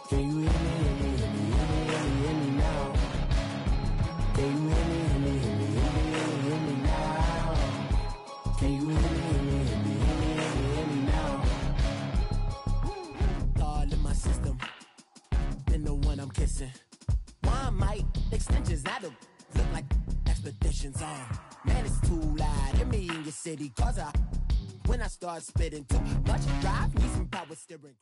Can you hear me, hear me, hear me, hear me, hear me now? Can you hear me, hear me, hear me, hear me, hear me, hear me now? Can you hear me, hear me, hear me, hear me, hear me, hear me now? All in my system, been the one I'm kissing. One mic, extensions that'll look like expeditions on. Man, it's too loud. Hear me in your city, cause when I start spitting too much drive, need some power steering.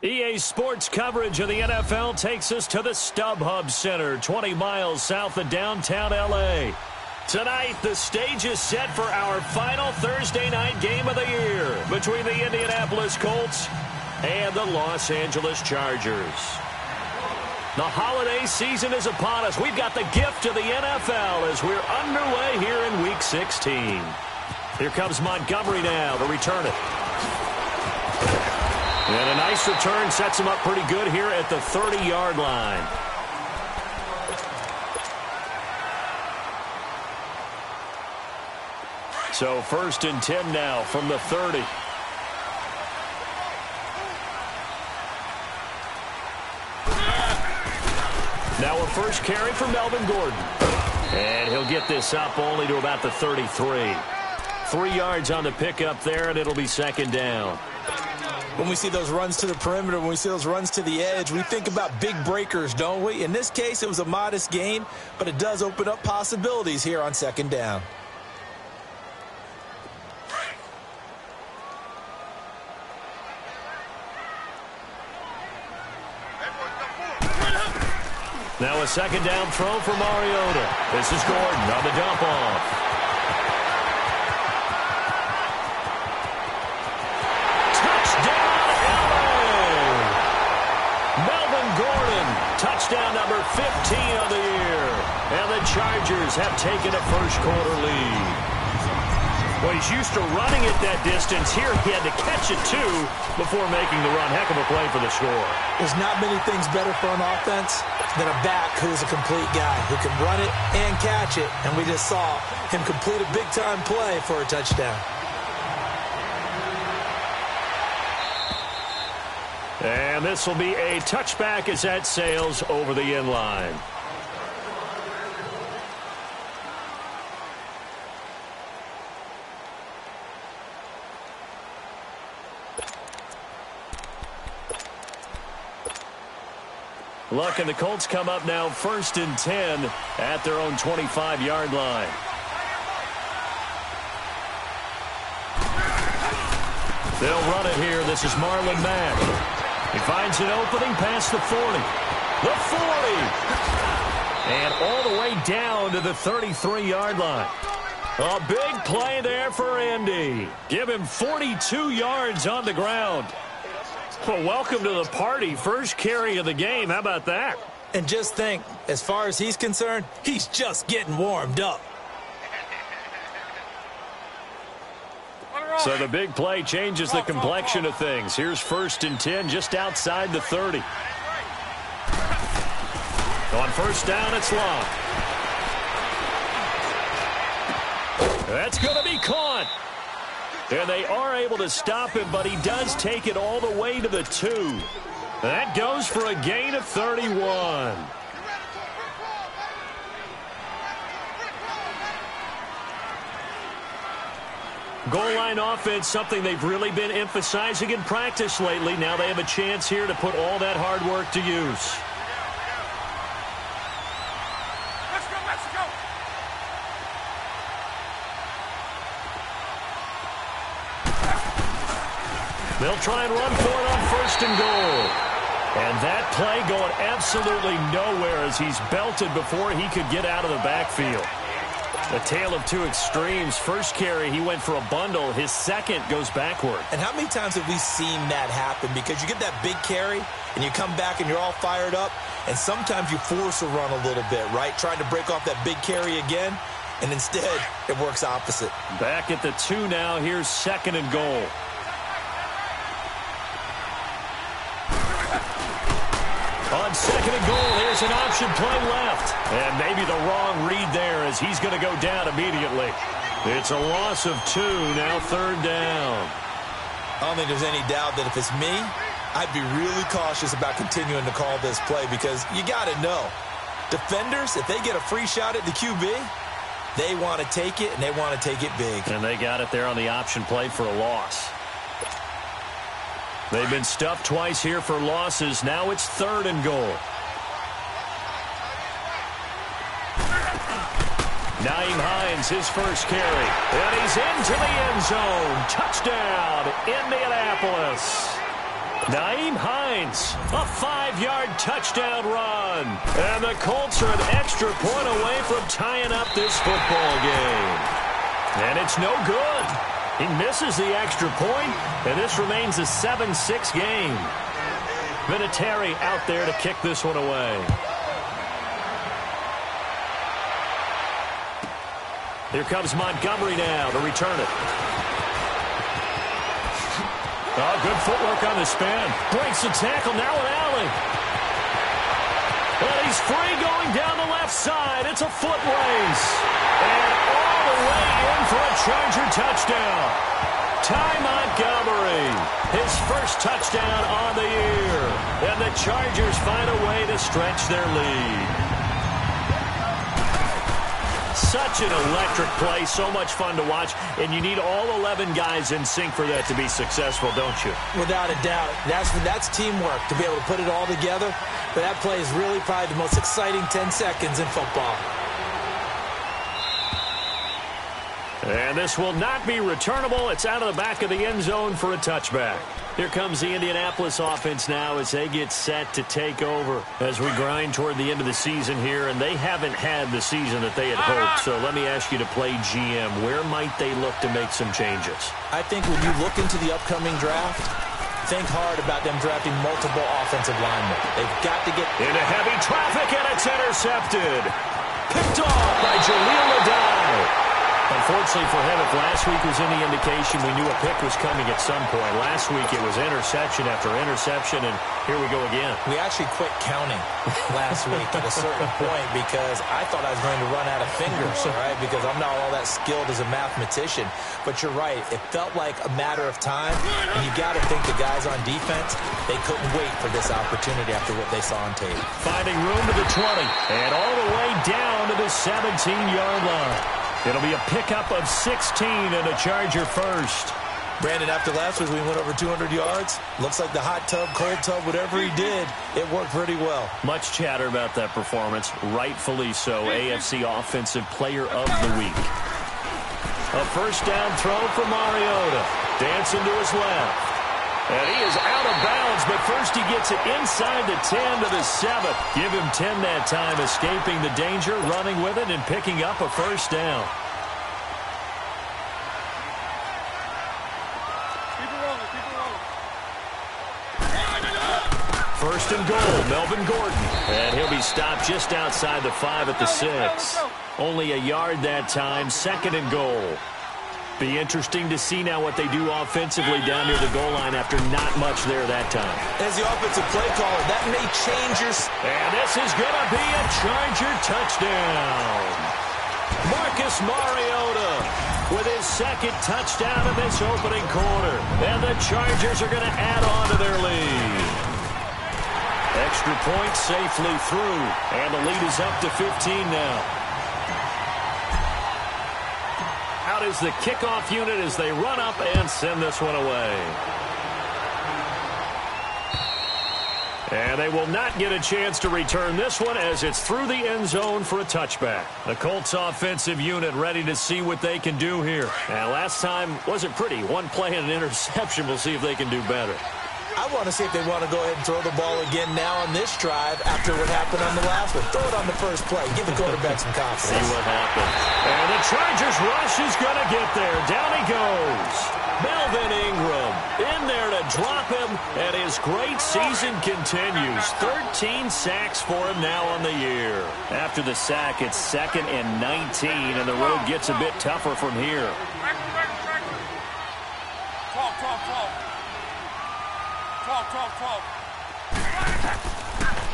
EA Sports coverage of the NFL takes us to the StubHub Center, 20 miles south of downtown L.A. Tonight, the stage is set for our final Thursday night game of the year between the Indianapolis Colts and the Los Angeles Chargers. The holiday season is upon us. We've got the gift of the NFL as we're underway here in Week 16. Here comes Montgomery now to return it. And a nice return sets him up pretty good here at the 30-yard line. So 1st and 10 now from the 30. Now a first carry for Melvin Gordon. And he'll get this up only to about the 33. 3 yards on the pickup there, and it'll be 2nd down. When we see those runs to the perimeter, when we see those runs to the edge, we think about big breakers, don't we? In this case, it was a modest gain, but it does open up possibilities here on 2nd down. Now a 2nd down throw for Mariota. This is Gordon on the dump off. Touchdown number 15 of the year. And the Chargers have taken a first-quarter lead. Well, he's used to running it that distance. Here he had to catch it, too, before making the run. Heck of a play for the score. There's not many things better for an offense than a back who's a complete guy, who can run it and catch it. And we just saw him complete a big-time play for a touchdown. And this will be a touchback as that sails over the end line. Luck and the Colts come up now 1st and 10 at their own 25-yard line. They'll run it here. This is Marlon Mack. He finds an opening past the 40. The 40! And all the way down to the 33-yard line. A big play there for Indy. Give him 42 yards on the ground. Well, welcome to the party. First carry of the game. How about that? And just think, as far as he's concerned, he's just getting warmed up. So the big play changes the complexion of things. Here's 1st and 10 just outside the 30. On 1st down, it's Long. That's going to be caught. And they are able to stop him, but he does take it all the way to the 2. That goes for a gain of 31. Goal line offense, something they've really been emphasizing in practice lately. Now they have a chance here to put all that hard work to use. Let's go, let's go. They'll try and run for it on 1st and goal. And that play going absolutely nowhere as he's belted before he could get out of the backfield. A tale of two extremes. First carry, he went for a bundle. His second goes backward. And how many times have we seen that happen? Because you get that big carry, and you come back and you're all fired up, and sometimes you force a run a little bit, right? Trying to break off that big carry again, and instead it works opposite. Back at the 2 now. Here's 2nd and goal. On 2nd and goal, here's an option play left. And maybe the wrong read there as he's going to go down immediately. It's a loss of 2, now 3rd down. I don't think there's any doubt that if it's me, I'd be really cautious about continuing to call this play because you got to know, defenders, if they get a free shot at the QB, they want to take it, and they want to take it big. And they got it there on the option play for a loss. They've been stuffed twice here for losses. Now it's 3rd and goal. Nyheim Hines, his first carry. And he's into the end zone. Touchdown, Indianapolis. Nyheim Hines, a 5-yard touchdown run. And the Colts are an extra point away from tying up this football game. And it's no good. He misses the extra point, and this remains a 7-6 game. Vinatieri out there to kick this one away. Here comes Montgomery now to return it. Oh, good footwork on the spin. Breaks the tackle, now an alley. And he's free going down the left side. It's a foot race. And all the way in for a Charger touchdown. Ty Montgomery, his first touchdown on the year. And the Chargers find a way to stretch their lead. Such an electric play, so much fun to watch, and you need all 11 guys in sync for that to be successful, don't you? Without a doubt. That's teamwork, to be able to put it all together. But that play is really probably the most exciting 10 seconds in football. And this will not be returnable. It's out of the back of the end zone for a touchback. Here comes the Indianapolis offense now as they get set to take over as we grind toward the end of the season here, and they haven't had the season that they had hoped. So let me ask you to play GM. Where might they look to make some changes? I think when you look into the upcoming draft, think hard about them drafting multiple offensive linemen. They've got to get into heavy traffic, and it's intercepted. Picked off by Jaleel Adai. Unfortunately for him, if last week was any indication, we knew a pick was coming at some point. Last week it was interception after interception, and here we go again. We actually quit counting last week at a certain point because I thought I was going to run out of fingers, all right, because I'm not all that skilled as a mathematician. But you're right. It felt like a matter of time, and you got to think the guys on defense, they couldn't wait for this opportunity after what they saw on tape. Finding room to the 20 and all the way down to the 17-yard line. It'll be a pickup of 16 and a Charger first. Brandon, after last week we went over 200 yards. Looks like the hot tub, cold tub, whatever he did, it worked pretty well. Much chatter about that performance. Rightfully so. AFC Offensive Player of the Week. A first down throw for Mariota. Dancing to his left. And he is out of bounds, but first he gets it inside the 10 to the 7. Give him 10 that time, escaping the danger, running with it, and picking up a first down. Keep it rolling, keep it rolling. First and goal, Melvin Gordon. And he'll be stopped just outside the 5 at the 6. Only a yard that time, 2nd and goal. Be interesting to see now what they do offensively down near the goal line after not much there that time. As the offensive play caller, that may change your... And this is going to be a Charger touchdown. Marcus Mariota with his 2nd touchdown of this opening quarter. And the Chargers are going to add on to their lead. Extra point safely through. And the lead is up to 15 now. Out is the kickoff unit as they run up and send this one away. And they will not get a chance to return this one as it's through the end zone for a touchback. The Colts offensive unit ready to see what they can do here. And last time wasn't pretty. One play and an interception. We'll see if they can do better. I want to see if they want to go ahead and throw the ball again now on this drive after what happened on the last one. Throw it on the first play. Give the quarterback some confidence. See what happens. And the Chargers rush is going to get there. Down he goes. Melvin Ingram in there to drop him, and his great season continues. 13 sacks for him now on the year. After the sack, it's 2nd and 19, and the road gets a bit tougher from here. 12.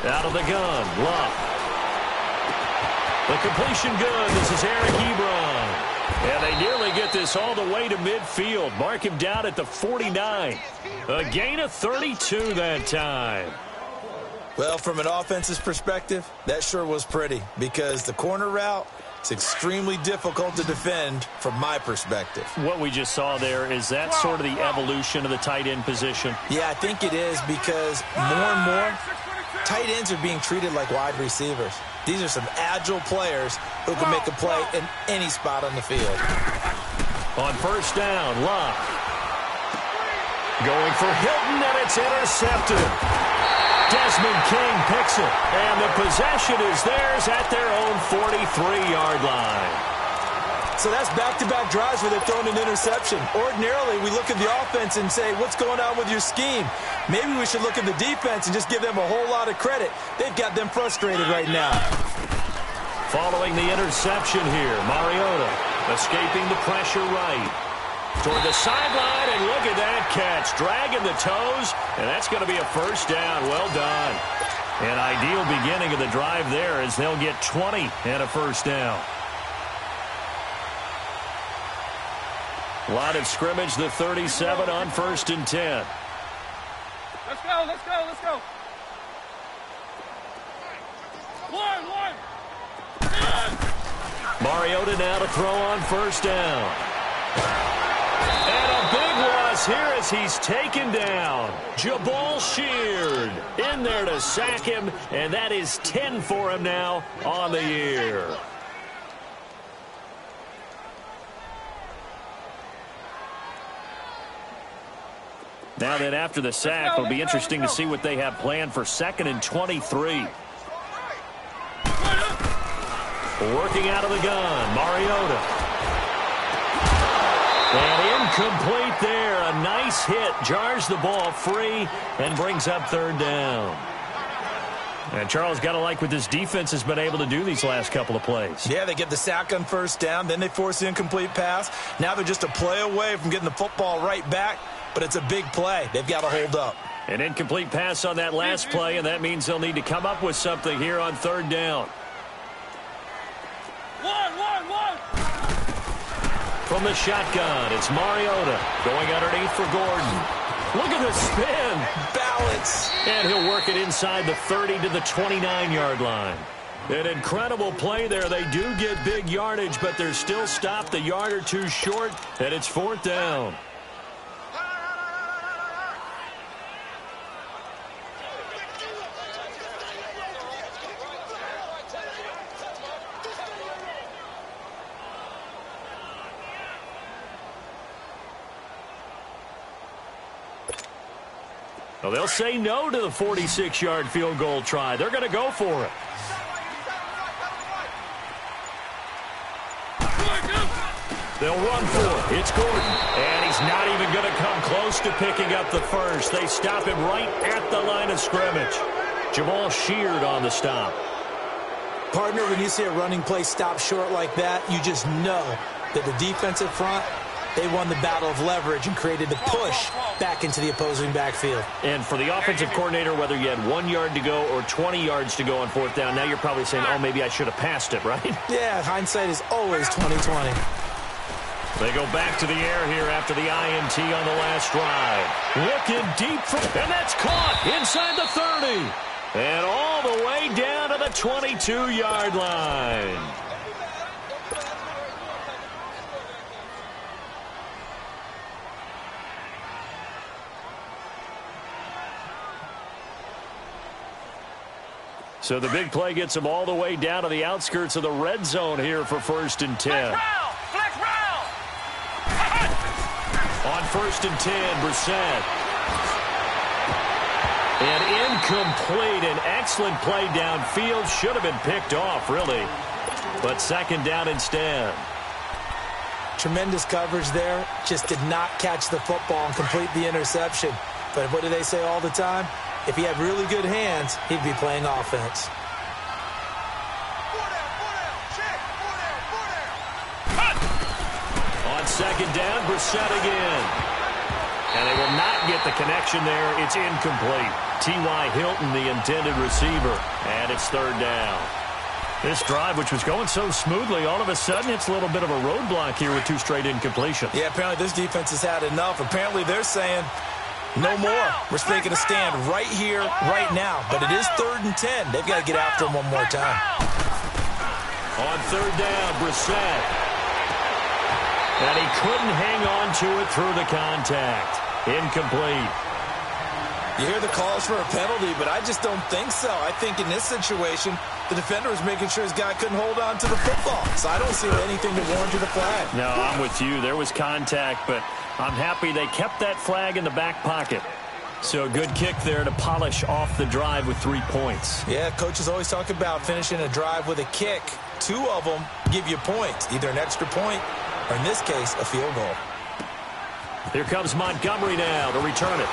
Out of the gun, Luck. The completion good. This is Eric Ebron. And they nearly get this all the way to midfield. Mark him down at the 49. A gain of 32 that time. Well, from an offense's perspective, that sure was pretty because the corner route is extremely difficult to defend from my perspective. What we just saw there, is that sort of the evolution of the tight end position? Yeah, I think it is because more and more tight ends are being treated like wide receivers. These are some agile players who can make a play in any spot on the field. On first down, Love. Going for Hilton, and it's intercepted. Desmond King picks it, and the possession is theirs at their own 43-yard line. So that's back-to-back drives where they've thrown an interception. Ordinarily, we look at the offense and say, what's going on with your scheme? Maybe we should look at the defense and just give them a whole lot of credit. They've got them frustrated right now. Following the interception here, Mariota escaping the pressure right. Toward the sideline, and look at that catch. Dragging the toes, and that's going to be a first down. Well done. An ideal beginning of the drive there as they'll get 20 and a first down. Line of scrimmage, the 37 on first and 10. Let's go, let's go, let's go. One. Mariota now to throw on first down. And a big loss here as he's taken down. Jabal Sheard in there to sack him, and that is 10 for him now on the year. Now then, after the sack, it'll be interesting to see what they have planned for 2nd and 23. Working out of the gun, Mariota. And incomplete there. A nice hit. Jars the ball free and brings up third down. And Charles, got to like what this defense has been able to do these last couple of plays. Yeah, they get the sack on first down. Then they force the incomplete pass. Now they're just a play away from getting the football right back. But it's a big play. They've got to hold up. An incomplete pass on that last play, and that means they'll need to come up with something here on third down. One. From the shotgun, it's Mariota going underneath for Gordon. Look at the spin. Balance. And he'll work it inside the 30 to the 29-yard line. An incredible play there. They do get big yardage, but they're still stopped a yard or two short, and it's fourth down. Well, they'll say no to the 46-yard field goal try. They're going to go for it. They'll run for it. It's Gordon. And he's not even going to come close to picking up the first. They stop him right at the line of scrimmage. Jabal Sheard on the stop. Partner, when you see a running play stop short like that, you just know that the defensive front, they won the battle of leverage and created the push back into the opposing backfield. And for the offensive coordinator, whether you had 1 yard to go or 20 yards to go on fourth down, now you're probably saying, oh, maybe I should have passed it, right? Yeah, hindsight is always 20/20. They go back to the air here after the INT on the last drive. Looking deep, and that's caught inside the 30. And all the way down to the 22-yard line. So the big play gets them all the way down to the outskirts of the red zone here for first and 10. Flex round. On first and 10, Brissett. And incomplete. An excellent play downfield. Should have been picked off, really. But second down instead. Tremendous coverage there. Just did not catch the football and complete the interception. But what do they say all the time? If he had really good hands, he'd be playing offense. On second down, Brissett again. And they will not get the connection there. It's incomplete. T.Y. Hilton, the intended receiver. And it's third down. This drive, which was going so smoothly, all of a sudden it's a little bit of a roadblock here with 2 straight incompletions. Yeah, apparently this defense has had enough. Apparently they're saying, no more. We're taking a stand right here, right now. But it is 3rd and 10. They've got to get after him one more time. On 3rd down, Brissett. And he couldn't hang on to it through the contact. Incomplete. You hear the calls for a penalty, but I just don't think so. I think in this situation, the defender was making sure his guy couldn't hold on to the football. So I don't see anything to warrant the flag. No, I'm with you. There was contact, but I'm happy they kept that flag in the back pocket. So a good kick there to polish off the drive with 3 points. Yeah, coaches always talk about finishing a drive with a kick. 2 of them give you points, either an extra point or, in this case, a field goal. Here comes Montgomery now to return it.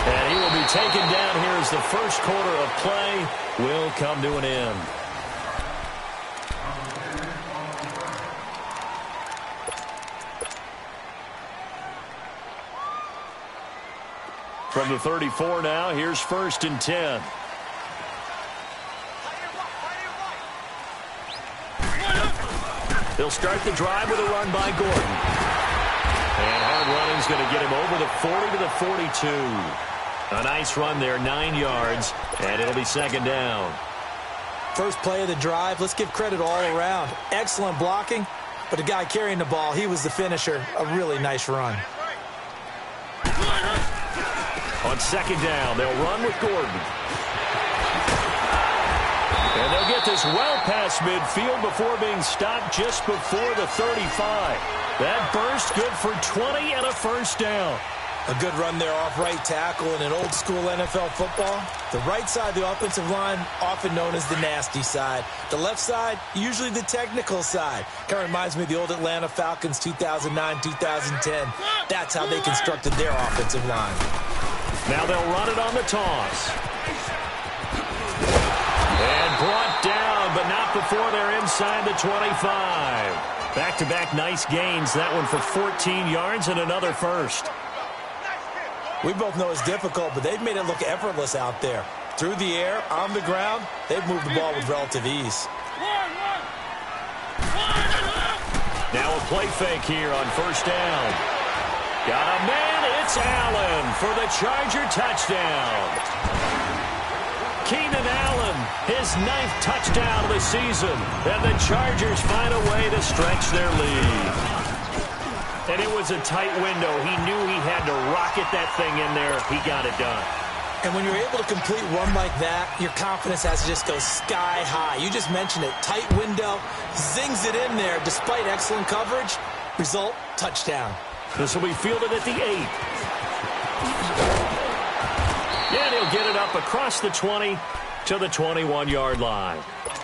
And he will be taken down here as the first quarter of play will come to an end. From the 34 now, here's 1st and 10. They'll start the drive with a run by Gordon. And hard running's going to get him over the 40 to the 42. A nice run there, 9 yards, and it'll be 2nd down. First play of the drive, let's give credit all around. Excellent blocking, but the guy carrying the ball, he was the finisher. A really nice run. On 2nd down, they'll run with Gordon. And they'll get this well past midfield before being stopped just before the 35. That burst good for 20 and a 1st down. A good run there off right tackle in an old-school NFL football. The right side of the offensive line, often known as the nasty side. The left side, usually the technical side. Kind of reminds me of the old Atlanta Falcons 2009-2010. That's how they constructed their offensive line. Now they'll run it on the toss. And brought down, but not before they're inside the 25. Back-to-back nice gains. That one for 14 yards and another first. We both know it's difficult, but they've made it look effortless out there. Through the air, on the ground, they've moved the ball with relative ease. Now a play fake here on 1st down. Got a man, it's Allen for the Charger touchdown. Keenan Allen, his 9th touchdown of the season, and the Chargers find a way to stretch their lead. And it was a tight window. He knew he had to rocket that thing in there. He got it done. And when you're able to complete one like that, your confidence has to just go sky high. You just mentioned it. Tight window, zings it in there despite excellent coverage. Result, touchdown. This will be fielded at the 8. And he'll get it up across the 20 to the 21-yard line.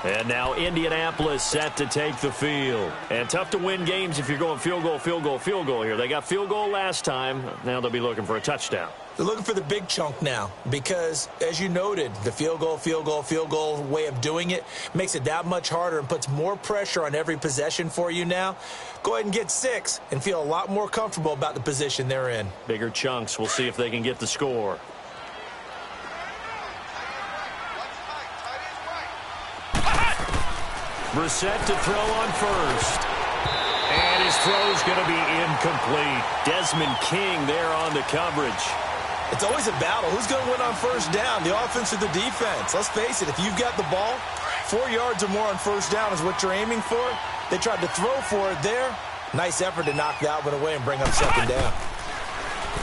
And now Indianapolis set to take the field. And tough to win games if you're going field goal, field goal, field goal here. They got field goal last time. Now they'll be looking for a touchdown. They're looking for the big chunk now because, as you noted, the field goal way of doing it makes it that much harder and puts more pressure on every possession for you now. Go ahead and get 6 and feel a lot more comfortable about the position they're in. Bigger chunks. We'll see if they can get the score. Brissett to throw on 1st. And his throw's going to be incomplete. Desmond King there on the coverage. It's always a battle. Who's going to win on 1st down, the offense or the defense? Let's face it, if you've got the ball, 4 yards or more on 1st down is what you're aiming for. They tried to throw for it there. Nice effort to knock that one away and bring up 2nd down.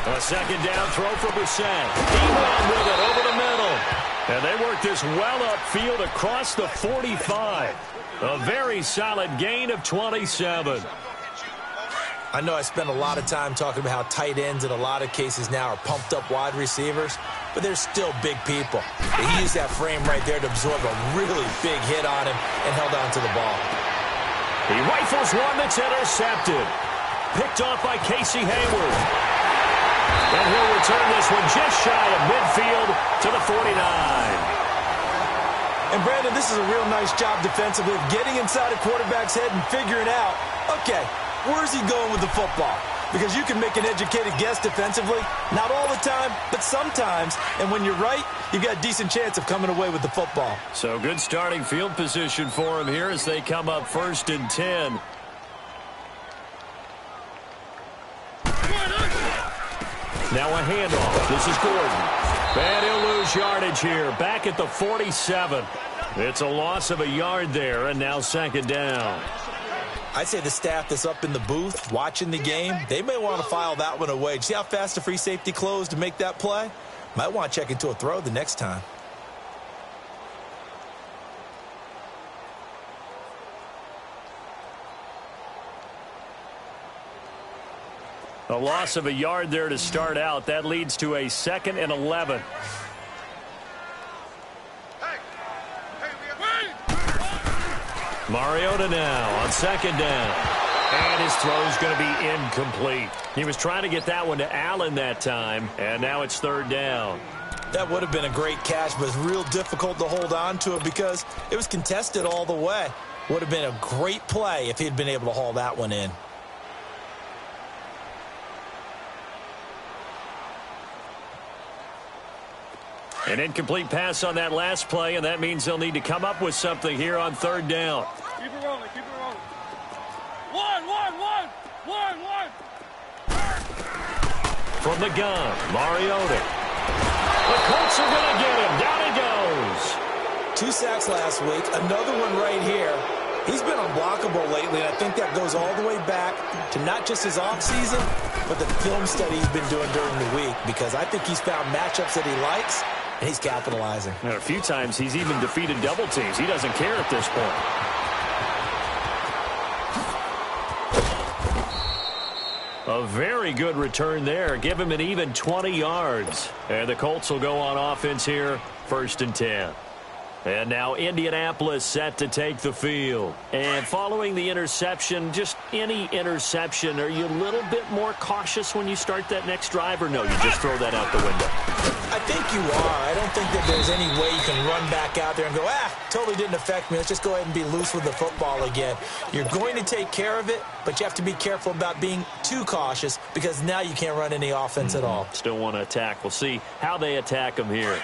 A 2nd down throw for Brissett. He ran with it over the middle. And they work this well upfield across the 45. A very solid gain of 27. I know I spent a lot of time talking about how tight ends in a lot of cases now are pumped up wide receivers, but they're still big people. He used that frame right there to absorb a really big hit on him and held on to the ball. He rifles one that's intercepted. Picked off by Casey Hayward. And he'll return this one just shy of midfield to the 49. And, Brandon, this is a real nice job defensively of getting inside a quarterback's head and figuring out, okay, where's he going with the football? because you can make an educated guess defensively. Not all the time, but sometimes. And when you're right, you've got a decent chance of coming away with the football. So good starting field position for him here as they come up 1st and 10. Now a handoff. This is Gordon. And he'll lose yardage here. Back at the 47. It's a loss of a yard there, and now 2nd down. I'd say the staff that's up in the booth watching the game, they may want to file that one away. See how fast the free safety closed to make that play? Might want to check into a throw the next time. A loss of a yard there to start out. That leads to a 2nd and 11. Mariota now on 2nd down. And his throw's going to be incomplete. He was trying to get that one to Allen that time, and now it's 3rd down. That would have been a great catch, but it's real difficult to hold on to it because it was contested all the way. Would have been a great play if he had been able to haul that one in. An incomplete pass on that last play, and that means they'll need to come up with something here on 3rd down. Keep it rolling, keep it rolling. One. From the gun, Mariota. The Colts are going to get him. Down he goes. 2 sacks last week, another one right here. He's been unblockable lately, and I think that goes all the way back to not just his offseason, but the film study he's been doing during the week, because I think he's found matchups that he likes, and he's capitalizing. And a few times he's even defeated double teams. He doesn't care at this point. A very good return there. Give him an even 20 yards. And the Colts will go on offense here, 1st and 10. And now Indianapolis set to take the field. And following the interception, just any interception, are you a little bit more cautious when you start that next drive, or no, you just throw that out the window? I think you are. I don't think that there's any way you can run back out there and go, totally didn't affect me. Let's just go ahead and be loose with the football again. You're going to take care of it, but you have to be careful about being too cautious because now you can't run any offense at all. Still want to attack. We'll see how they attack him here.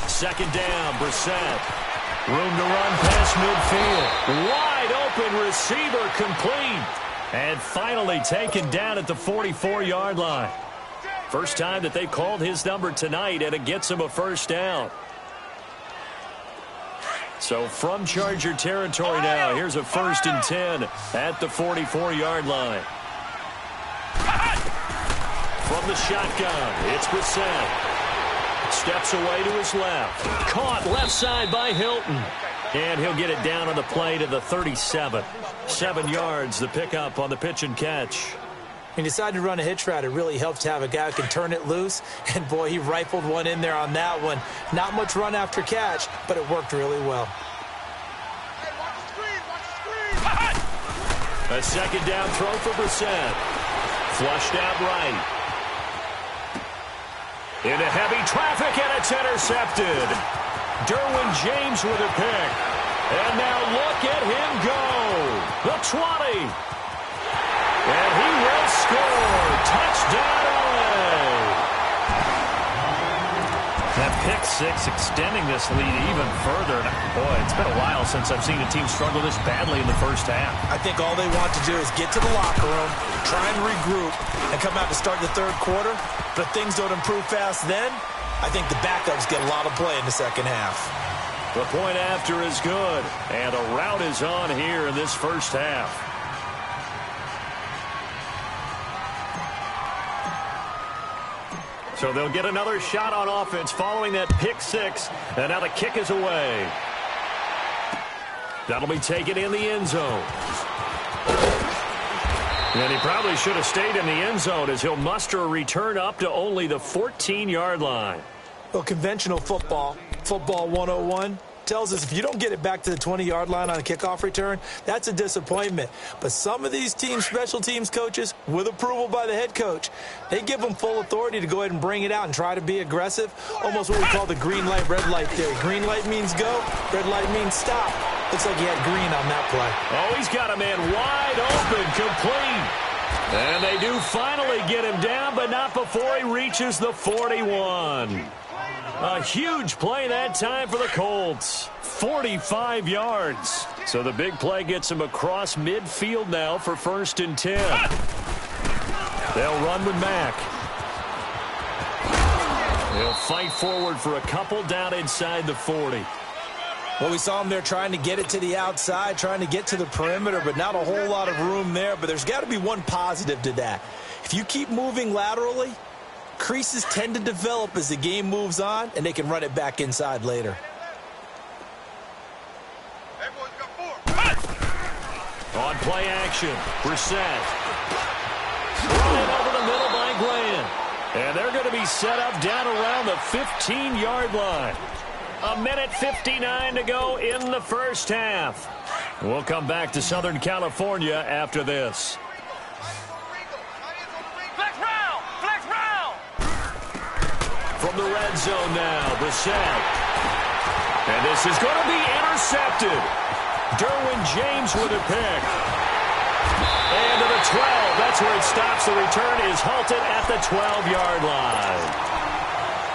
Second down, Brissett. Room to run past midfield. Wide open receiver complete. And finally taken down at the 44-yard line. First time that they've called his number tonight, and it gets him a 1st down. So from Charger territory now, here's a 1st and 10 at the 44-yard line. From the shotgun, it's Brissett. Steps away to his left. Caught left side by Hilton. And he'll get it down on the play to the 37. 7 yards, the pickup on the pitch and catch. He decided to run a hitch route. It really helps to have a guy who can turn it loose. And, boy, he rifled one in there on that one. Not much run after catch, but it worked really well. A 2nd down throw for Brissett. Flushed out right. Into heavy traffic, and it's intercepted. Derwin James with a pick. And now look at him go. The 20. And he will score. Touchdown, LA. That pick six extending this lead even further. Boy, it's been a while since I've seen a team struggle this badly in the first half. I think all they want to do is get to the locker room, try and regroup, and come out to start the 3rd quarter. But if things don't improve fast then, I think the backups get a lot of play in the 2nd half. The point after is good, and a rout is on here in this first half. So they'll get another shot on offense following that pick six, and now the kick is away. That'll be taken in the end zone. And he probably should have stayed in the end zone as he'll muster a return up to only the 14-yard line. Well, conventional football 101, tells us if you don't get it back to the 20-yard line on a kickoff return, that's a disappointment. But some of these special teams coaches, with approval by the head coach, they give them full authority to go ahead and bring it out and try to be aggressive, almost what we call the green light, red light theory. Green light means go, red light means stop. Looks like he had green on that play. Oh, he's got a man wide open, complete. And they do finally get him down, but not before he reaches the 41. A huge play that time for the Colts. 45 yards. So the big play gets him across midfield now for 1st and 10. They'll run with Mack. They'll fight forward for a couple down inside the 40. Well, we saw him there trying to get it to the outside, trying to get to the perimeter, but not a whole lot of room there. But there's got to be one positive to that. If you keep moving laterally, creases tend to develop as the game moves on, and they can run it back inside later. On play action, Brissett. Running over the middle by Graham. And they're going to be set up down around the 15-yard line. 1:59 to go in the first half. We'll come back to Southern California after this. Flex round! Flex round! From the red zone now, Brissett. And this is going to be intercepted. Derwin James with a pick. And to the 12. That's where it stops. The return is halted at the 12-yard line.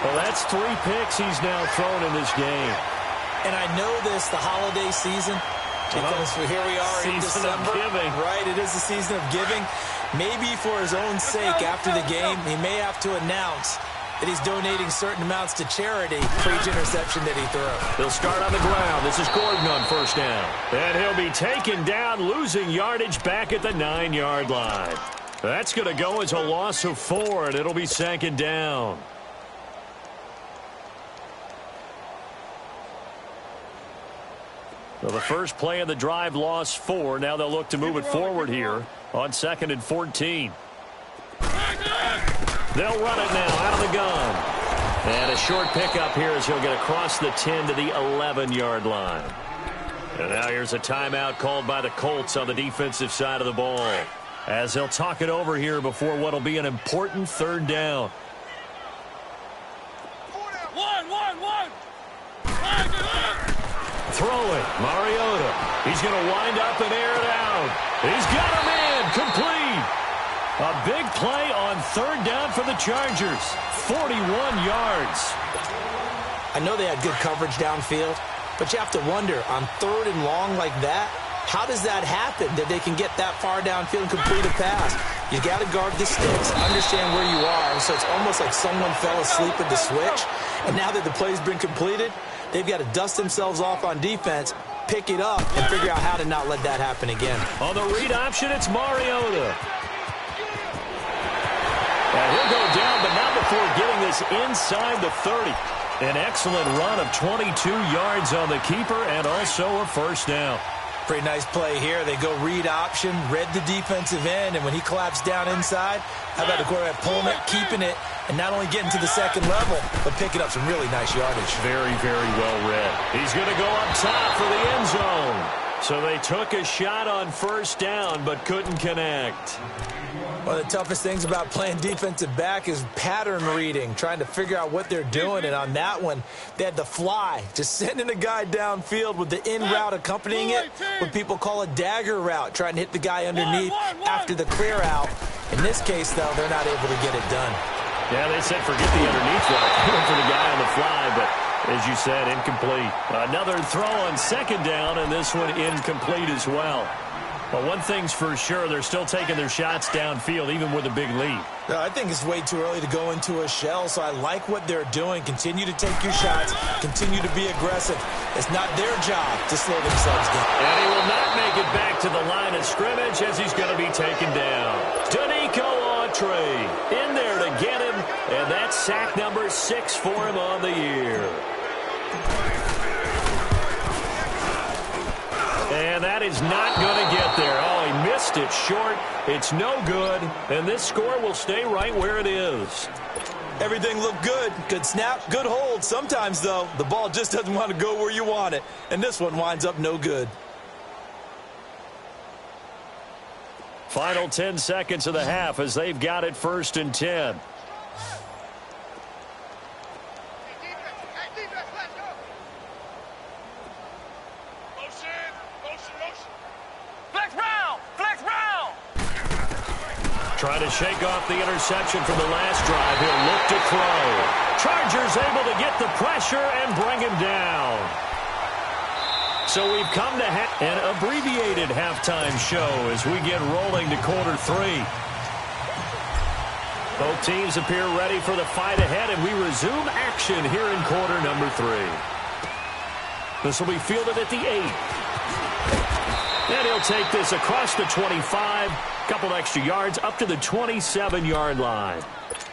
Well, that's 3 picks he's now thrown in this game. And I know this, the holiday season, because here we are in December. Of giving. Right, it is the season of giving. Maybe for his own sake after the game, he may have to announce that he's donating certain amounts to charity for each interception that he throws. He'll start on the ground. This is Gordon on 1st down. And he'll be taken down, losing yardage back at the 9-yard line. That's going to go as a loss of 4, and it'll be 2nd down. Well, the first play of the drive lost 4. Now they'll look to move it forward here on 2nd and 14. They'll run it now out of the gun. And a short pickup here as he'll get across the 10 to the 11-yard line. And now here's a timeout called by the Colts on the defensive side of the ball, as they'll talk it over here before what will be an important 3rd down. One. Throwing, Mariota. He's going to wind up and air it out. He's got a man, complete. A big play on 3rd down for the Chargers. 41 yards. I know they had good coverage downfield, but you have to wonder, on 3rd and long like that, how does that happen that they can get that far downfield and complete a pass? You got to guard the sticks, understand where you are, and so it's almost like someone fell asleep at the switch, and now that the play's been completed, they've got to dust themselves off on defense, pick it up, and figure out how to not let that happen again. On the read option, it's Mariota. And he'll go down, but not before getting this inside the 30. An excellent run of 22 yards on the keeper and also a 1st down. Pretty nice play here. They go read option, read the defensive end, and when he collapsed down inside, how about the quarterback pulling it, keeping it, and not only getting to the 2nd level, but picking up some really nice yardage. Very, very well read. He's going to go up top for the end zone. So they took a shot on 1st down, but couldn't connect. One of the toughest things about playing defensive back is pattern reading, trying to figure out what they're doing. And on that one, they had the fly, just sending a guy downfield with the in route accompanying it, what people call a dagger route, trying to hit the guy underneath after the clear out. In this case, though, they're not able to get it done. Yeah, they said forget the underneath route. Going for the guy on the fly, but as you said, incomplete. Another throw on 2nd down, and this one incomplete as well. But one thing's for sure, they're still taking their shots downfield, even with a big lead. I think it's way too early to go into a shell, so I like what they're doing. Continue to take your shots. Continue to be aggressive. It's not their job to slow themselves down. And he will not make it back to the line of scrimmage as he's going to be taken down. Danico Autry in there to get him, and that's sack number 6 for him on the year. And that is not going to get there. Oh, he missed it short. It's no good. And this score will stay right where it is. Everything looked good. Good snap, good hold. Sometimes, though, the ball just doesn't want to go where you want it. And this one winds up no good. Final 10 seconds of the half as they've got it 1st and 10. Trying to shake off the interception from the last drive. He'll look to throw. Chargers able to get the pressure and bring him down. So we've come to an abbreviated halftime show as we get rolling to quarter 3. Both teams appear ready for the fight ahead, and we resume action here in quarter number 3. This will be fielded at the 8. And he'll take this across the 25. Couple extra yards up to the 27-yard line.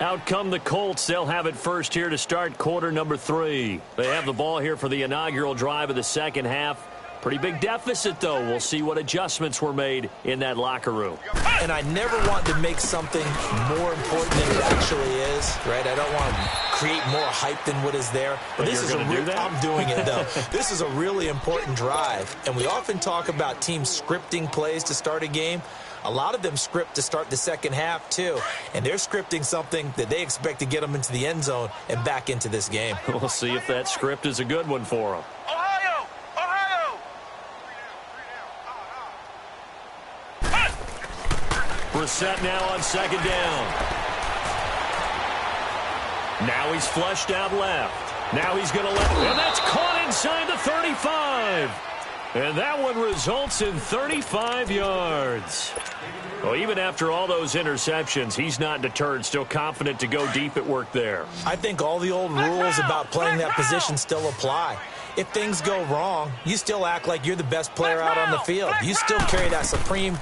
Out come the Colts. They'll have it first here to start quarter number 3. They have the ball here for the inaugural drive of the second half. Pretty big deficit, though. We'll see what adjustments were made in that locker room. And I never want to make something more important than it actually is, right? I don't want to create more hype than what is there. But this is I'm doing it, though. This is a really important drive. And we often talk about teams scripting plays to start a game. A lot of them script to start the second half, too. And they're scripting something that they expect to get them into the end zone and back into this game. We'll see if that script is a good one for them. Ohio! Ohio! Brissett now on second down. Now he's flushed out left. Now he's going to let him. And that's caught inside the 35. And that one results in 35 yards. Well, even after all those interceptions, he's not deterred, still confident to go deep at work there. I think all the old rules about playing that position still apply. If things go wrong, you still act like you're the best player out on the field. You still carry that supreme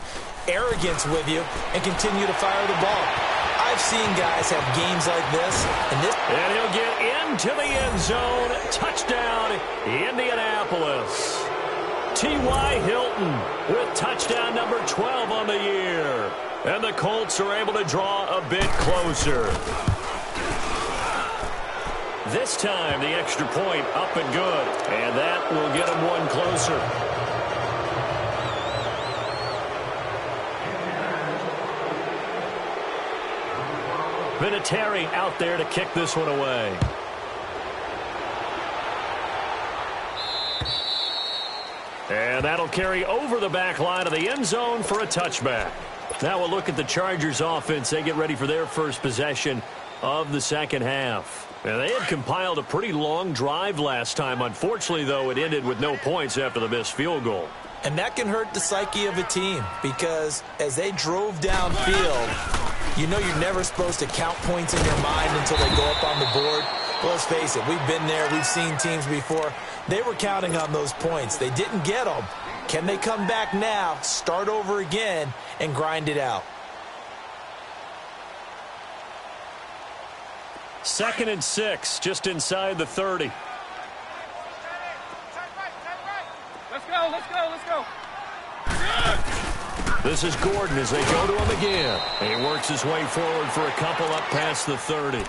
arrogance with you and continue to fire the ball. I've seen guys have games like this. And he'll get into the end zone. Touchdown, Indianapolis. T.Y. Hilton with touchdown number 12 on the year. And the Colts are able to draw a bit closer. This time, the extra point up and good. And that will get them one closer. Vinatieri out there to kick this one away. And that'll carry over the back line of the end zone for a touchback. Now we'll look at the Chargers offense. They get ready for their first possession of the second half. And they had compiled a pretty long drive last time. Unfortunately, though, it ended with no points after the missed field goal. And that can hurt the psyche of a team because as they drove downfield, you know you're never supposed to count points in your mind until they go up on the board. But let's face it, we've been there. We've seen teams before. They were counting on those points. They didn't get them. Can they come back now, start over again, and grind it out? 2nd and 6, just inside the 30. Let's go, let's go, let's go. This is Gordon as they go to him again. And he works his way forward for a couple up past the 30.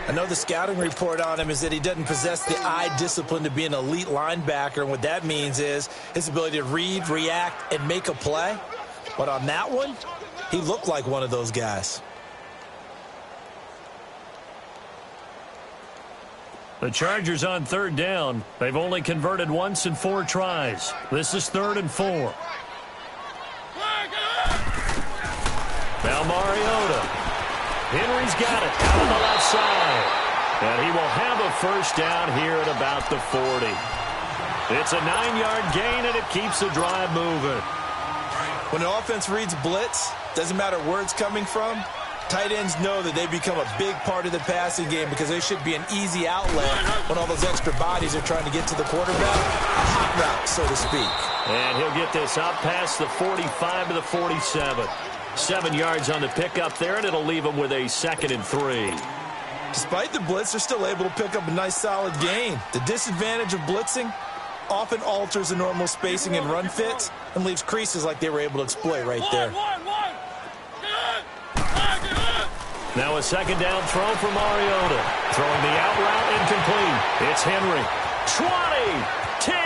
I know the scouting report on him is that he doesn't possess the eye discipline to be an elite linebacker. And what that means is his ability to read, react, and make a play. But on that one, he looked like one of those guys. The Chargers on 3rd down. They've only converted once in 4 tries. This is 3rd and 4. Now Mariota. Henry's got it out on the left side. And he will have a first down here at about the 40. It's a 9-yard gain, and it keeps the drive moving. When an offense reads blitz, doesn't matter where it's coming from, tight ends know that they become a big part of the passing game because they should be an easy outlet when all those extra bodies are trying to get to the quarterback. A hot route, so to speak. And he'll get this up past the 45 to the 47. 7 yards on the pickup there, and it'll leave him with a 2nd and 3. Despite the blitz, they're still able to pick up a nice solid gain. The disadvantage of blitzing often alters the normal spacing and run fits and leaves creases like they were able to exploit right there. Now a second down throw for Mariota. Throwing the out route incomplete. It's Henry. 20, 10,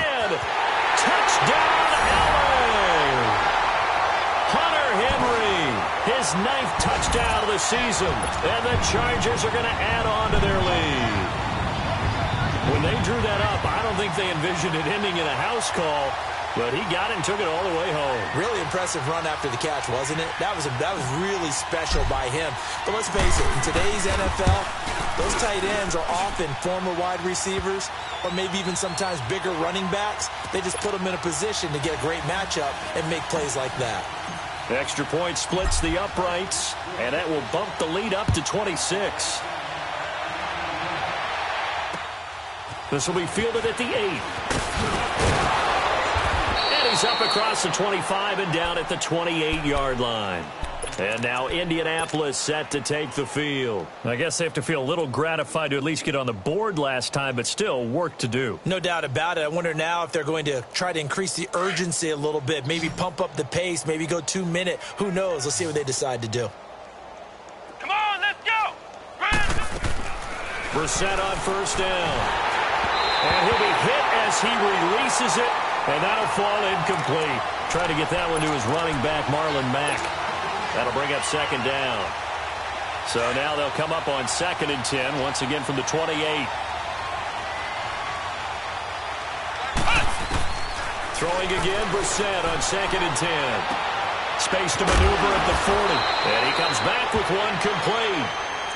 touchdown LA! Hunter Henry, his 9th touchdown of the season. And the Chargers are going to add on to their lead. When they drew that up, I don't think they envisioned it ending in a house call. But he got it and took it all the way home. Really impressive run after the catch, wasn't it? That was really special by him. But let's face it, in today's NFL, those tight ends are often former wide receivers or maybe even sometimes bigger running backs. They just put them in a position to get a great matchup and make plays like that. The extra point splits the uprights, and that will bump the lead up to 26. This will be fielded at the 8. He's up across the 25 and down at the 28-yard line. And now Indianapolis set to take the field. I guess they have to feel a little gratified to at least get on the board last time, but still work to do. No doubt about it. I wonder now if they're going to try to increase the urgency a little bit, maybe pump up the pace, maybe go 2 minute. Who knows? Let's see what they decide to do. Come on, let's go. Brissett on first down. And he'll be hit as he releases it. And that'll fall incomplete. Trying to get that one to his running back, Marlon Mack. That'll bring up second down. So now they'll come up on 2nd and 10, once again from the 28. Throwing again, Brissett on 2nd and 10. Space to maneuver at the 40. And he comes back with one complete,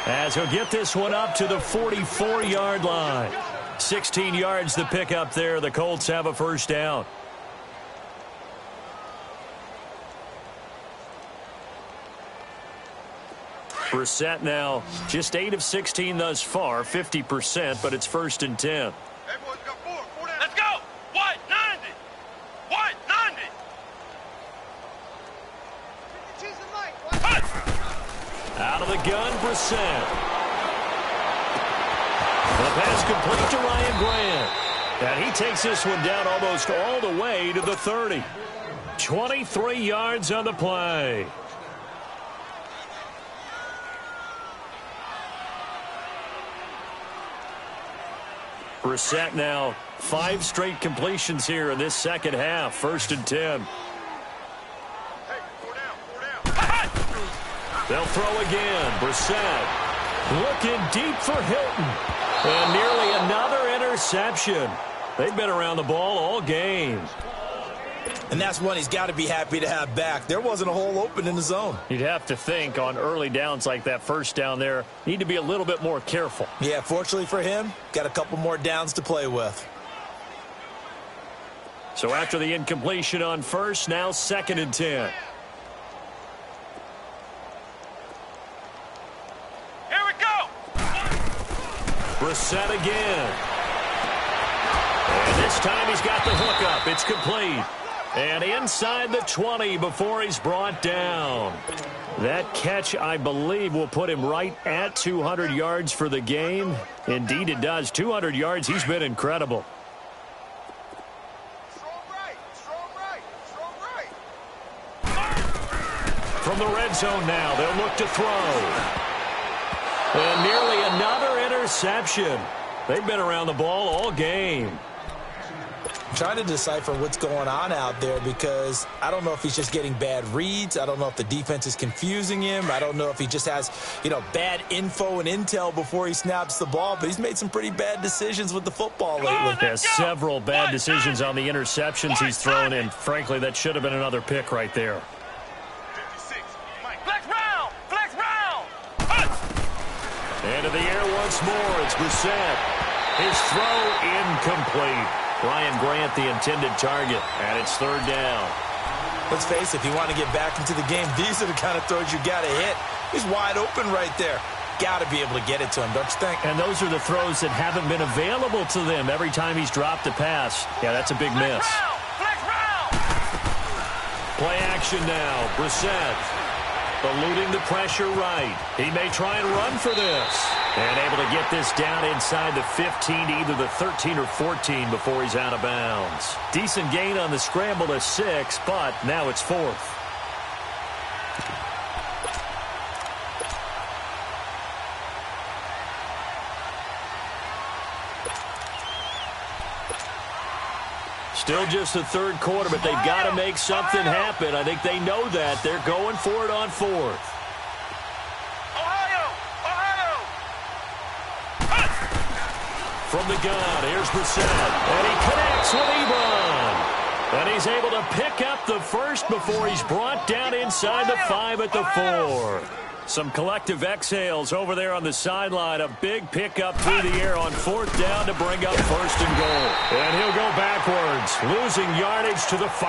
as he'll get this one up to the 44-yard line. 16 yards to pick up there. The Colts have a first down. Brissett now just 8 of 16 thus far, 50%, but it's 1st and 10. Everyone's got 4 down. Let's go. White, 90. White, 90. Out of the gun, Brissett. The pass complete to Ryan Grant. And he takes this one down almost all the way to the 30. 23 yards on the play. Brissett now 5 straight completions here in this second half. 1st and 10. Hey, 4 down. They'll throw again. Brissett looking deep for Hilton. And nearly another interception. They've been around the ball all game. And that's one he's got to be happy to have back. There wasn't a hole open in the zone. You'd have to think on early downs like that first down there, need to be a little bit more careful. Yeah, fortunately for him, got a couple more downs to play with. So after the incompletion on first, now 2nd and 10. Brissett again. And this time he's got the hook up. It's complete. And inside the 20 before he's brought down. That catch, I believe, will put him right at 200 yards for the game. Indeed, it does. 200 yards. He's been incredible. From the red zone now, they'll look to throw. And nearly another interception. They've been around the ball all game. I'm trying to decipher what's going on out there because I don't know if he's just getting bad reads. I don't know if the defense is confusing him. I don't know if he just has, bad info and intel before he snaps the ball. But he's made some pretty bad decisions with the football lately. There's several bad decisions on the interceptions he's thrown in. Frankly, that should have been another pick right there. Into the air once more. It's Brissett. His throw incomplete. Ryan Grant the intended target, and it's 3rd down. Let's face it, if you want to get back into the game, these are the kind of throws you got to hit. He's wide open right there. Got to be able to get it to him, don't you think? And those are the throws that haven't been available to them every time he's dropped a pass. Yeah, that's a big miss. Play action now. Brissett eluding the pressure right. He may try and run for this. And able to get this down inside the 15 to either the 13 or 14 before he's out of bounds. Decent gain on the scramble to 6, but now it's 4th. Still just the third quarter, but they've got to make something happen. I think they know that. They're going for it on fourth. From the gun, here's Brissett, and he connects with Ebron. And he's able to pick up the first before he's brought down inside the 5 at the 4. Some collective exhales over there on the sideline. A big pickup through the air on fourth down to bring up first and goal. And he'll go backwards, losing yardage to the 5.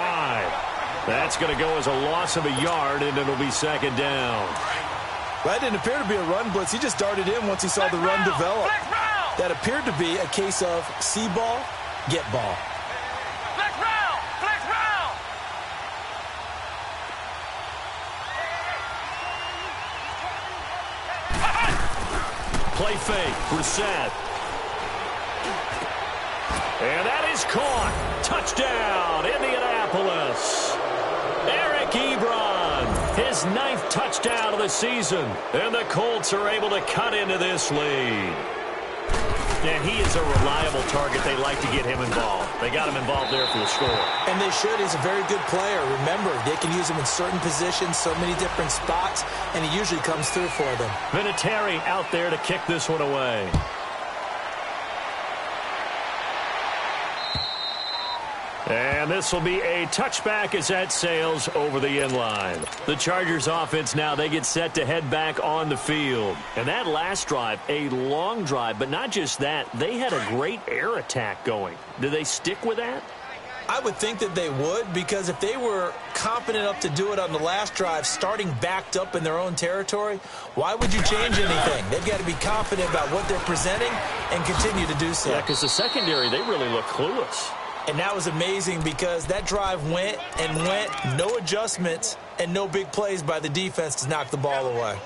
That's going to go as a loss of a yard, and it'll be second down. That didn't appear to be a run blitz. He just darted in once he saw the run develop. That appeared to be a case of see ball, get ball. Flex round! Flex round! Play fake, Brissett. And that is caught. Touchdown, Indianapolis. Eric Ebron, his 9th touchdown of the season. And the Colts are able to cut into this lead. And he is a reliable target. They like to get him involved. They got him involved there for the score. And they should. He's a very good player. Remember, they can use him in certain positions, so many different spots, and he usually comes through for them. Vinatieri out there to kick this one away. And this will be a touchback as that sails over the inline. The Chargers offense now, they get set to head back on the field. And that last drive, a long drive, but not just that, they had a great air attack going. Do they stick with that? I would think that they would, because if they were confident enough to do it on the last drive, starting backed up in their own territory, why would you change anything? They've got to be confident about what they're presenting and continue to do so. Yeah, because the secondary, they really look clueless. And that was amazing because that drive went and went, no adjustments and no big plays by the defense to knock the ball away.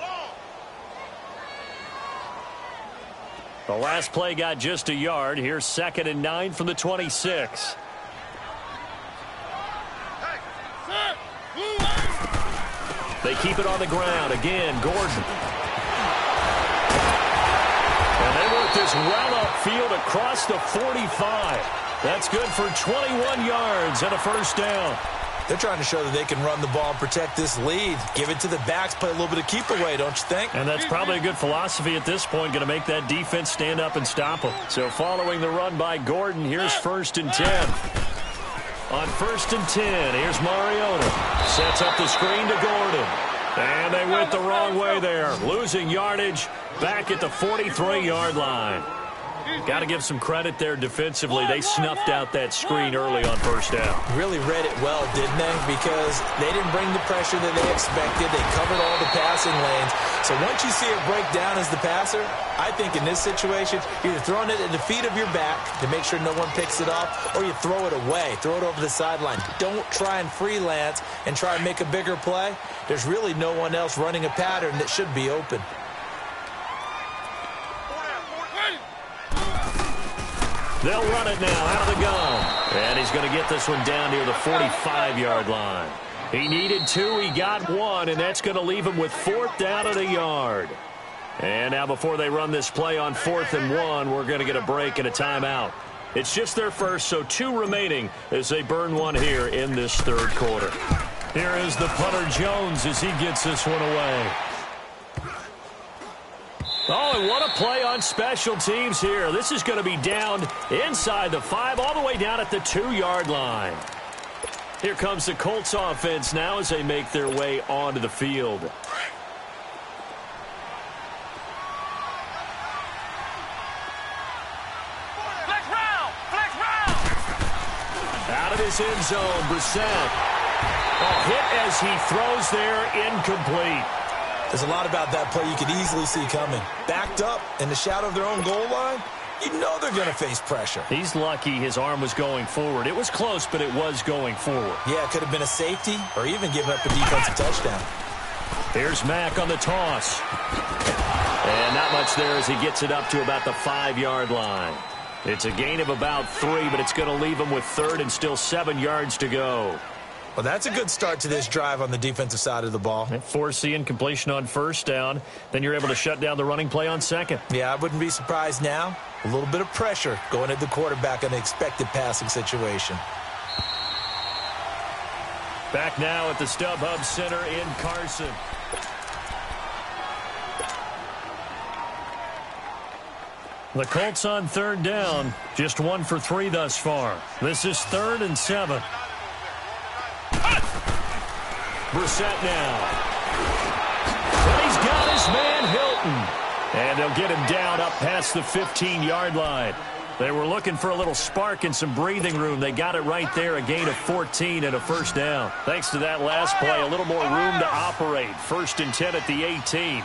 The last play got just a yard. Here's 2nd and 9 from the 26. They keep it on the ground. Again, Gordon. And they work this well upfield across the 45. That's good for 21 yards and a first down. They're trying to show that they can run the ball and protect this lead. Give it to the backs, play a little bit of keep away, don't you think? And that's probably a good philosophy at this point, going to make that defense stand up and stop them. So following the run by Gordon, here's 1st and 10. On 1st and 10, here's Mariota. Sets up the screen to Gordon. And they went the wrong way there, losing yardage back at the 43-yard line. Got to give some credit there defensively. They snuffed out that screen early on first down. Really read it well, didn't they? Because they didn't bring the pressure that they expected. They covered all the passing lanes. So once you see it break down as the passer, I think in this situation, you're either throwing it at the feet of your back to make sure no one picks it off, or you throw it away, throw it over the sideline. Don't try and freelance and try and make a bigger play. There's really no one else running a pattern that should be open. They'll run it now out of the gun. And he's going to get this one down near the 45-yard line. He needed 2, he got 1, and that's going to leave him with 4th down at a yard. And now before they run this play on 4th and 1, we're going to get a break and a timeout. It's just their first, so 2 remaining as they burn one here in this third quarter. Here is the punter Jones as he gets this one away. Oh, and what a play on special teams here. This is going to be down inside the 5, all the way down at the 2-yard line. Here comes the Colts offense now as they make their way onto the field. Flex round! Flex round! Out of his end zone, Brissett. Oh, hit as he throws there, incomplete. There's a lot about that play you could easily see coming. Backed up in the shadow of their own goal line, you know they're going to face pressure. He's lucky his arm was going forward. It was close, but it was going forward. Yeah, it could have been a safety or even giving up a defensive touchdown. Here's Mack on the toss. And not much there as he gets it up to about the 5-yard line. It's a gain of about 3, but it's going to leave him with 3rd and still 7 yards to go. Well, that's a good start to this drive on the defensive side of the ball. Force the incompletion on 1st down. Then you're able to shut down the running play on 2nd. Yeah, I wouldn't be surprised now. A little bit of pressure going at the quarterback in an expected passing situation. Back now at the StubHub Center in Carson. The Colts on third down, just 1 for 3 thus far. This is 3rd and 7. Brissett now. And he's got his man Hilton. And they'll get him down up past the 15-yard line. They were looking for a little spark and some breathing room. They got it right there, a gain of 14 and a first down. Thanks to that last play, a little more room to operate. 1st and 10 at the 18.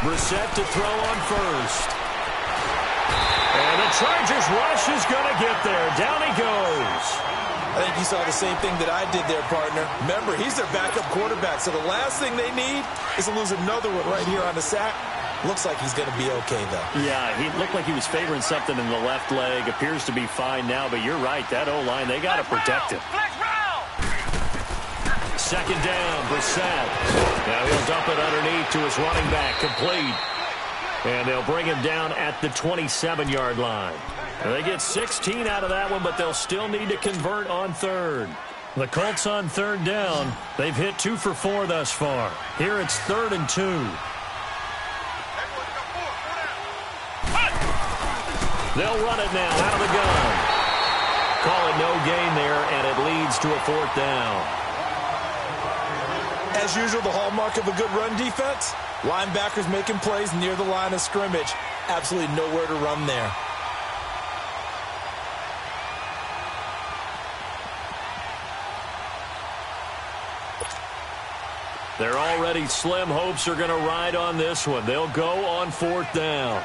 Brissett to throw on first. And the Chargers rush is going to get there. Down he goes. I think you saw the same thing that I did there, partner. Remember, he's their backup quarterback, so the last thing they need is to lose another one right here on the sack. Looks like he's going to be okay, though. Yeah, he looked like he was favoring something in the left leg. Appears to be fine now, but you're right. That O-line, they got to protect him. 2nd down, Brissett. Now he'll dump it underneath to his running back, complete. And they'll bring him down at the 27-yard line. And they get 16 out of that one, but they'll still need to convert on 3rd. The Colts on 3rd down. They've hit 2 for 4 thus far. Here it's 3rd and 2. They'll run it now out of the gun. Call it no gain there, and it leads to a 4th down. As usual, the hallmark of a good run defense, linebackers making plays near the line of scrimmage. Absolutely nowhere to run there. They're already slim hopes are going to ride on this one. They'll go on 4th down.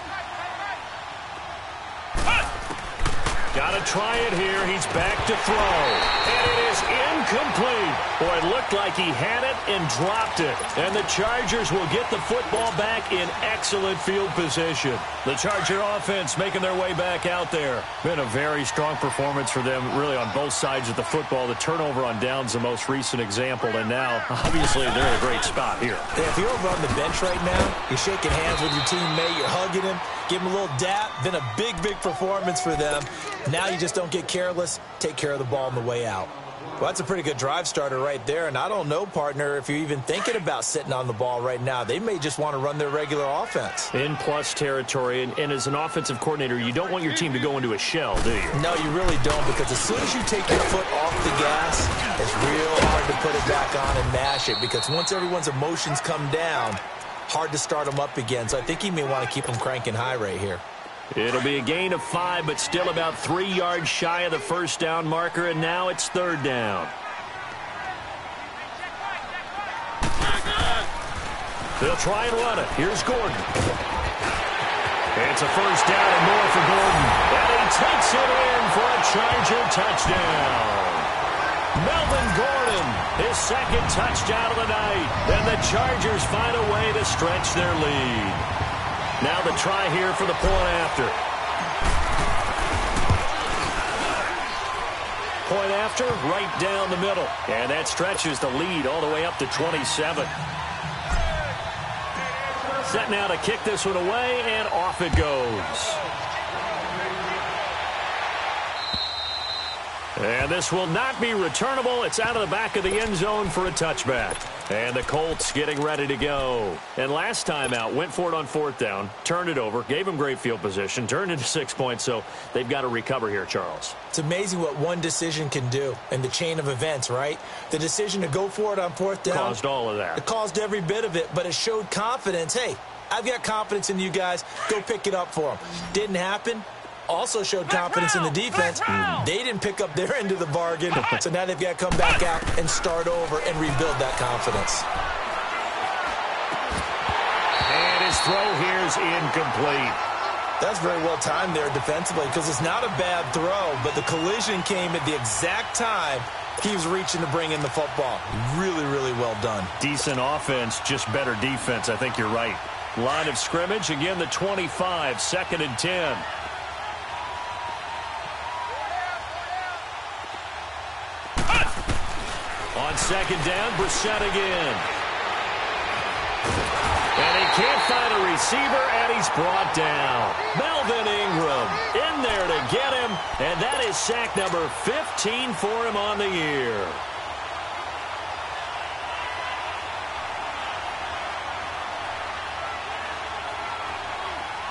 Got to try it here. He's back to throw. And it is incomplete. Boy, it looked like he had it and dropped it. And the Chargers will get the football back in excellent field position. The Charger offense making their way back out there. Been a very strong performance for them, really, on both sides of the football. The turnover on downs, the most recent example. And now, obviously, they're in a great spot here. Yeah, if you're over on the bench right now, you're shaking hands with your teammate, you're hugging him, give him a little dap. Been a big, big performance for them. Now you just don't get careless. Take care of the ball on the way out. Well, that's a pretty good drive starter right there, and I don't know, partner, if you're even thinking about sitting on the ball right now. They may just want to run their regular offense. In plus territory, and as an offensive coordinator, you don't want your team to go into a shell, do you? No, you really don't, because as soon as you take your foot off the gas, it's real hard to put it back on and mash it, because once everyone's emotions come down, hard to start them up again. So I think you may want to keep them cranking high right here. It'll be a gain of 5, but still about 3 yards shy of the first down marker, and now it's 3rd down. They'll try and run it. Here's Gordon. It's a first down and more for Gordon. And he takes it in for a Charger touchdown. Melvin Gordon, his 2nd touchdown of the night. And the Chargers find a way to stretch their lead. Now the try here for the point after. Point after, right down the middle. And that stretches the lead all the way up to 27. Set now to kick this one away, and off it goes. And this will not be returnable. It's out of the back of the end zone for a touchback. And the Colts getting ready to go. And last time out, went for it on 4th down, turned it over, gave them great field position, turned into 6 points, so they've got to recover here, Charles. It's amazing what one decision can do in the chain of events, right? The decision to go for it on 4th down. Caused all of that. It caused every bit of it, but it showed confidence. Hey, I've got confidence in you guys. Go pick it up for them. Didn't happen. Also showed confidence in the defense. They didn't pick up their end of the bargain, so now they've got to come back out and start over and rebuild that confidence. And his throw here is incomplete. That's very well timed there defensively, because it's not a bad throw, but the collision came at the exact time he was reaching to bring in the football. Really, really well done. Decent offense, just better defense. I think you're right. Line of scrimmage, again the 25, 2nd and 10. On 2nd down, Brissett again. And he can't find a receiver, and he's brought down. Melvin Ingram in there to get him, And that is sack number 15 for him on the year.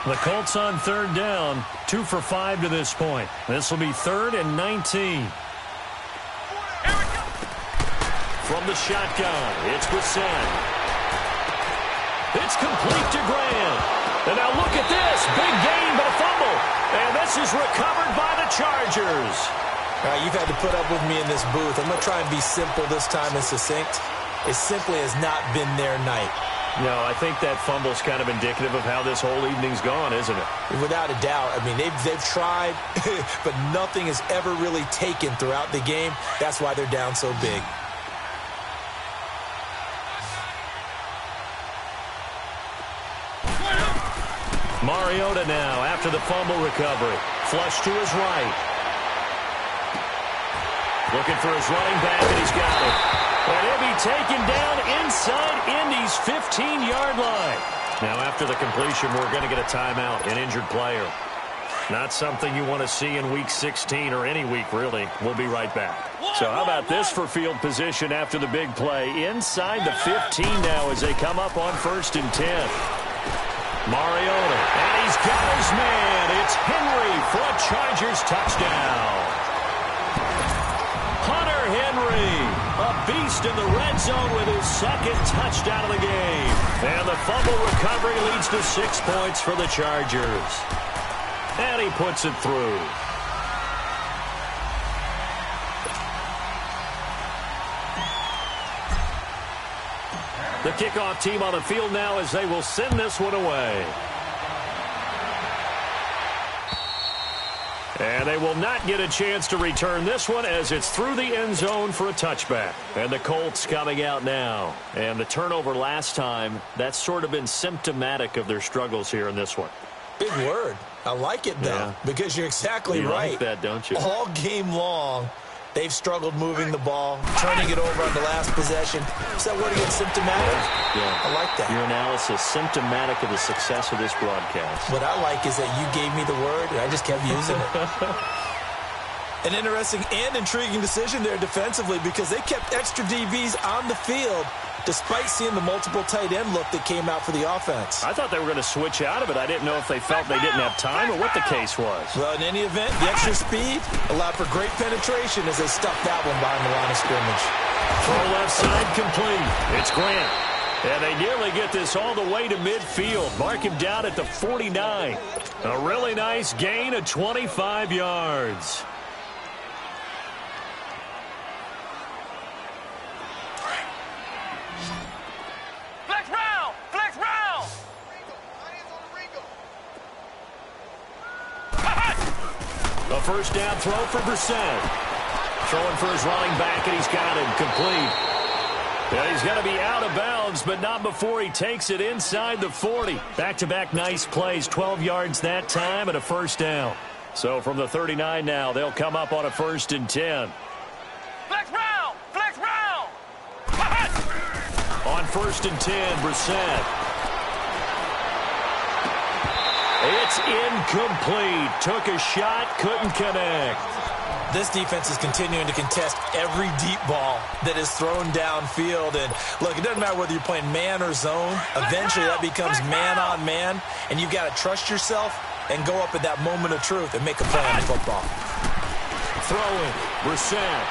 The Colts on third down, 2 for 5 to this point. This will be 3rd and 19. From the shotgun, it's Brissett. It's complete to Grant. And now look at this. Big gain, but a fumble. And this is recovered by the Chargers. All right, you've had to put up with me in this booth. I'm going to try and be simple this time and succinct. It simply has not been their night. No, I think that fumble's kind of indicative of how this whole evening's gone, isn't it? Without a doubt. I mean, they've tried, but nothing has ever really taken throughout the game. That's why they're down so big. Mariota now after the fumble recovery. Flush to his right. Looking for his running back, and he's got it. And he'll be taken down inside Indy's 15-yard line. Now, after the completion, we're going to get a timeout, an injured player. Not something you want to see in Week 16 or any week, really. We'll be right back. So how about this for field position after the big play? Inside the 15 now as they come up on 1st and 10. Mariota, and he's got his man. It's Henry for a Chargers touchdown. Hunter Henry, a beast in the red zone with his 2nd touchdown of the game. And the fumble recovery leads to 6 points for the Chargers. And he puts it through. The kickoff team on the field now as they will send this one away. And they will not get a chance to return this one as it's through the end zone for a touchback. And the Colts coming out now. And the turnover last time, that's sort of been symptomatic of their struggles here in this one. Big word. I like it, though, because you're exactly right. You like that, don't you? All game long, they've struggled moving the ball, turning it over on the last possession. Is that word again, symptomatic? Yeah. I like that. Your analysis, symptomatic of the success of this broadcast. What I like is that you gave me the word, and I just kept using it. An interesting and intriguing decision there defensively because they kept extra DBs on the field despite seeing the multiple tight end look that came out for the offense. I thought they were going to switch out of it. I didn't know if they felt they didn't have time or what the case was. Well, in any event, the extra speed allowed for great penetration as they stuffed that one behind the line of scrimmage. Throw left side complete. It's Grant. And they nearly get this all the way to midfield. Mark him down at the 49. A really nice gain of 25 yards. A first down throw for Brissett. Throwing for his running back, and he's got it complete. Yeah, he's going to be out of bounds, but not before he takes it inside the 40. Back-to-back nice plays, 12 yards that time, and a first down. So from the 39 now, they'll come up on a 1st and 10. Flex round! Flex round! On 1st and 10, Brissett. It's incomplete. Took a shot, couldn't connect. This defense is continuing to contest every deep ball that is thrown downfield. And, look, it doesn't matter whether you're playing man or zone. Eventually, that becomes man-on-man, and you've got to trust yourself and go up at that moment of truth and make a play on the football. Throwing, Brissett.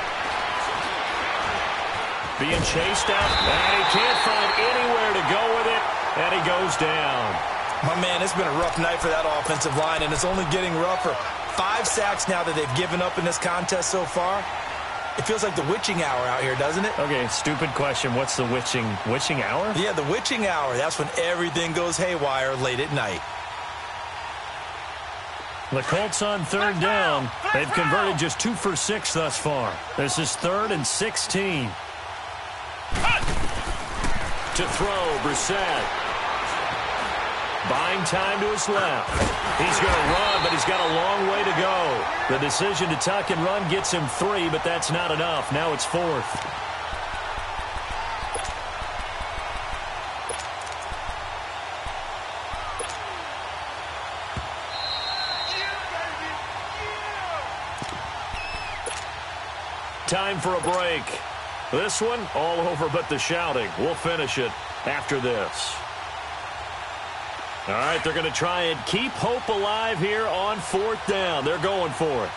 Being chased out, and he can't find anywhere to go with it, and he goes down. My man, it's been a rough night for that offensive line, and it's only getting rougher. 5 sacks now that they've given up in this contest so far. It feels like the witching hour out here, doesn't it? Okay, stupid question. What's the witching hour? Yeah, the witching hour. That's when everything goes haywire late at night. The Colts on third down. They've converted just 2 for 6 thus far. This is 3rd and 16. To throw, Brissett. Buying time to his left. He's going to run, but he's got a long way to go. The decision to tuck and run gets him 3, but that's not enough. Now it's 4th. time for a break. This one, all over but the shouting. We'll finish it after this. All right, they're going to try and keep hope alive here on 4th down. They're going for it.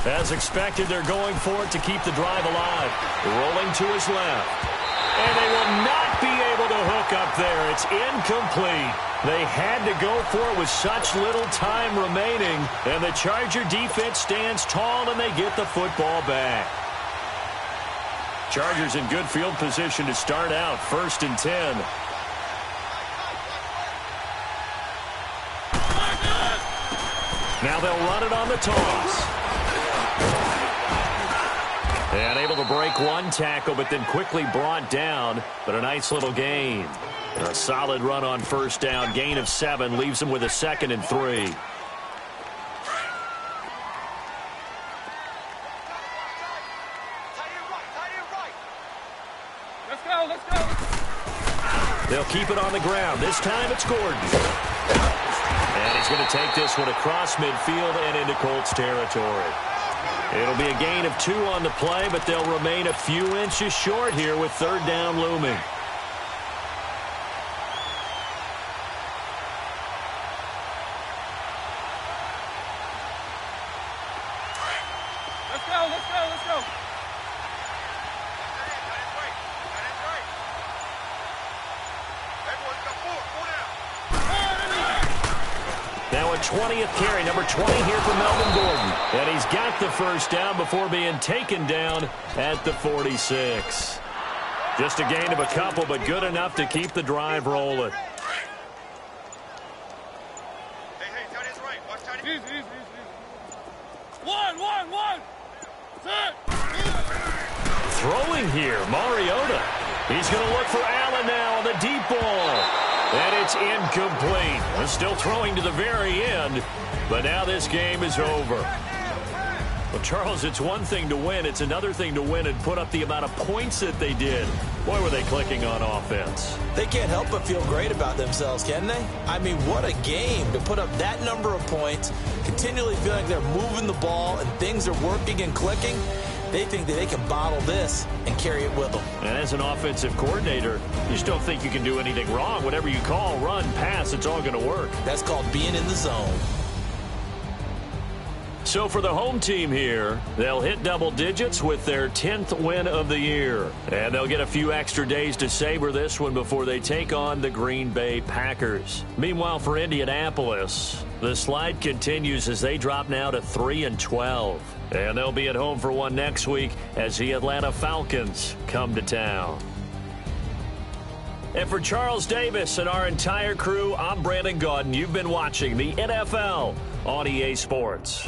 As expected, they're going for it to keep the drive alive. Rolling to his left. And they will not be able to hook up there. It's incomplete. They had to go for it with such little time remaining. And the Charger defense stands tall and they get the football back. Chargers in good field position to start out. 1st and 10. Now they'll run it on the toss. And able to break one tackle, but then quickly brought down. But a nice little gain. A solid run on 1st down. Gain of 7 leaves them with a 2nd and 3. Let's go, let's go. They'll keep it on the ground. This time it's Gordon. And he's going to take this one across midfield and into Colts territory. It'll be a gain of 2 on the play, but they'll remain a few inches short here with 3rd down looming. Let's go, let's go, let's go. Now a 20th carry, number 20 here for Melvin Gordon. And he's got the 1st down before being taken down at the 46. Just a gain of a couple, but good enough to keep the drive rolling. Hey, tight end's right. Watch tight end. Easy. One. Set. Throwing here, Mariota. He's going to look for Allen now on the deep ball. And it's incomplete. We're still throwing to the very end, but now this game is over. Well, Charles, it's one thing to win. It's another thing to win and put up the amount of points that they did. Boy, were they clicking on offense. They can't help but feel great about themselves, can they? I mean, what a game to put up that number of points, continually feel like they're moving the ball and things are working and clicking. They think that they can bottle this and carry it with them. And as an offensive coordinator, you just don't think you can do anything wrong. Whatever you call, run, pass, it's all going to work. That's called being in the zone. So for the home team here, they'll hit double digits with their 10th win of the year. And they'll get a few extra days to savor this one before they take on the Green Bay Packers. Meanwhile, for Indianapolis, the slide continues as they drop now to 3-12. And they'll be at home for one next week as the Atlanta Falcons come to town. And for Charles Davis and our entire crew, I'm Brandon Gaudin. You've been watching the NFL on EA Sports.